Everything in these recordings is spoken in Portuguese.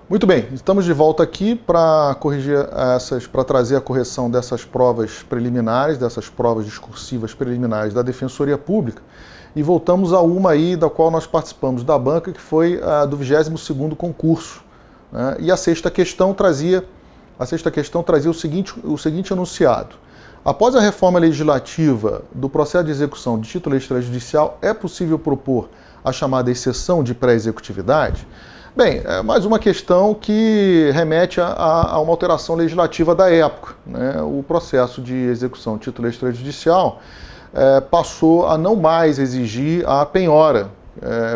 Muito bem, estamos de volta aqui para trazer a correção dessas provas preliminares, dessas provas discursivas preliminares da Defensoria Pública, e voltamos a uma aí da qual nós participamos da banca, que foi a do 22º concurso, né? E a sexta questão trazia o seguinte enunciado: após a reforma legislativa do processo de execução de título extrajudicial, é possível propor a chamada exceção de pré-executividade? Bem, é mais uma questão que remete a uma alteração legislativa da época, né? O processo de execução de título extrajudicial passou a não mais exigir a penhora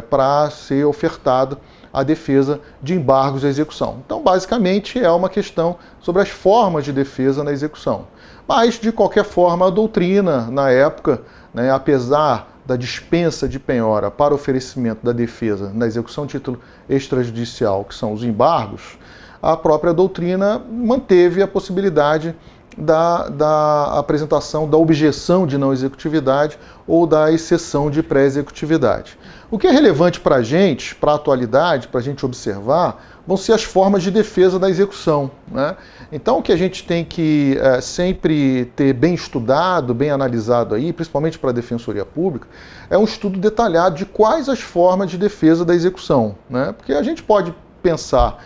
para ser ofertada a defesa de embargos à execução. Então, basicamente, é uma questão sobre as formas de defesa na execução. Mas, de qualquer forma, a doutrina, na época, né, apesar da dispensa de penhora para oferecimento da defesa na execução de título extrajudicial, que são os embargos, a própria doutrina manteve a possibilidade da apresentação da objeção de não executividade ou da exceção de pré-executividade. O que é relevante para a gente, para a atualidade, para a gente observar, vão ser as formas de defesa da execução, né? Então, o que a gente tem que sempre ter bem estudado, bem analisado aí, principalmente para a Defensoria Pública, é um estudo detalhado de quais as formas de defesa da execução, né? Porque a gente pode pensar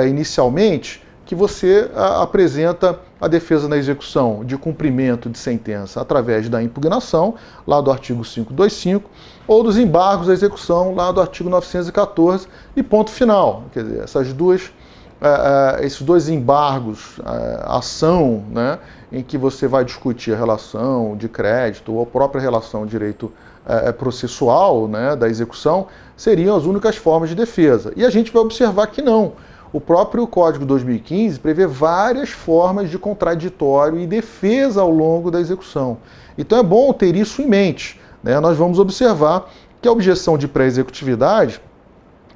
inicialmente que você apresenta a defesa na execução de cumprimento de sentença através da impugnação, lá do artigo 525, ou dos embargos à execução, lá do artigo 914, e ponto final. Quer dizer, esses dois embargos, ação, né, em que você vai discutir a relação de crédito ou a própria relação de direito processual, né, da execução, seriam as únicas formas de defesa. E a gente vai observar que não. O próprio Código 2015 prevê várias formas de contraditório e defesa ao longo da execução. Então é bom ter isso em mente, né? Nós vamos observar que a objeção de pré-executividade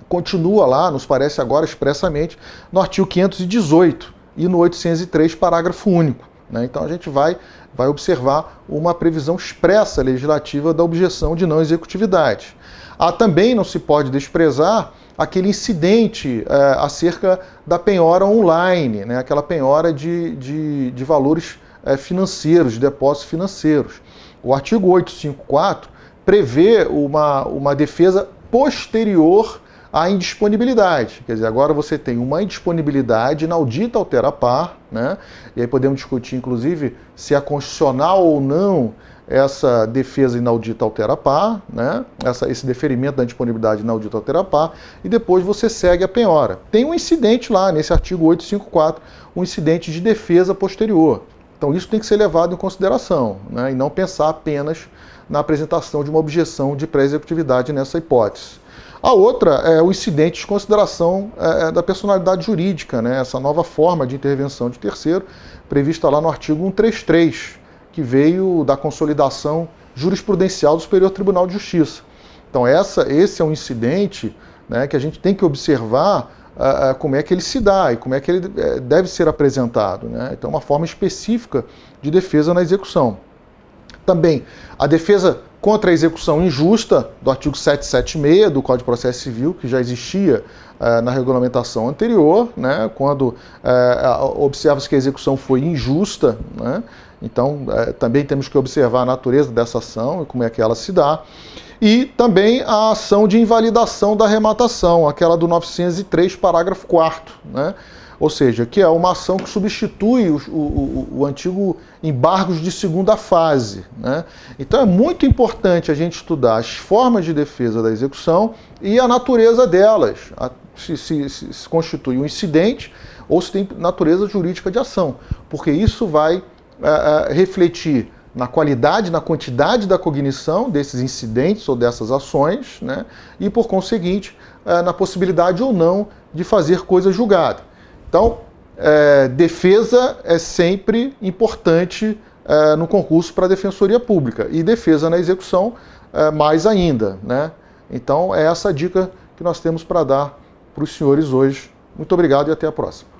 continua lá, nos parece agora expressamente, no artigo 518 e no 803, parágrafo único, né? Então a gente vai observar uma previsão expressa legislativa da objeção de não executividade. Também não se pode desprezar aquele incidente acerca da penhora online, né? Aquela penhora de valores financeiros, de depósitos financeiros. O artigo 854 prevê uma defesa posterior à indisponibilidade. Quer dizer, agora você tem uma indisponibilidade inaudita altera par, né? E aí podemos discutir, inclusive, se é constitucional ou não essa defesa inaudita altera par, né? Esse deferimento da indisponibilidade inaudita altera par, e depois você segue a penhora. Tem um incidente lá, nesse artigo 854, um incidente de defesa posterior. Então isso tem que ser levado em consideração, né? E não pensar apenas na apresentação de uma objeção de pré-executividade nessa hipótese. A outra é o incidente de consideração da personalidade jurídica, né? Essa nova forma de intervenção de terceiro, prevista lá no artigo 133, que veio da consolidação jurisprudencial do Superior Tribunal de Justiça. Então esse é um incidente, né, que a gente tem que observar como é que ele se dá e como é que ele deve ser apresentado, né? Então uma forma específica de defesa na execução. Também a defesa contra a execução injusta do artigo 776 do Código de Processo Civil, que já existia na regulamentação anterior, né, quando observa-se que a execução foi injusta, né? Então, também temos que observar a natureza dessa ação e como é que ela se dá. E também a ação de invalidação da arrematação, aquela do 903, parágrafo 4º, né? Ou seja, que é uma ação que substitui o antigo embargos de segunda fase, né? Então é muito importante a gente estudar as formas de defesa da execução e a natureza delas, se constitui um incidente ou se tem natureza jurídica de ação, porque isso vai refletir na qualidade, na quantidade da cognição desses incidentes ou dessas ações, né? E, por conseguinte, na possibilidade ou não de fazer coisa julgada. Então, defesa é sempre importante no concurso para a Defensoria Pública e defesa na execução mais ainda, né? Então, é essa a dica que nós temos para dar para os senhores hoje. Muito obrigado e até a próxima.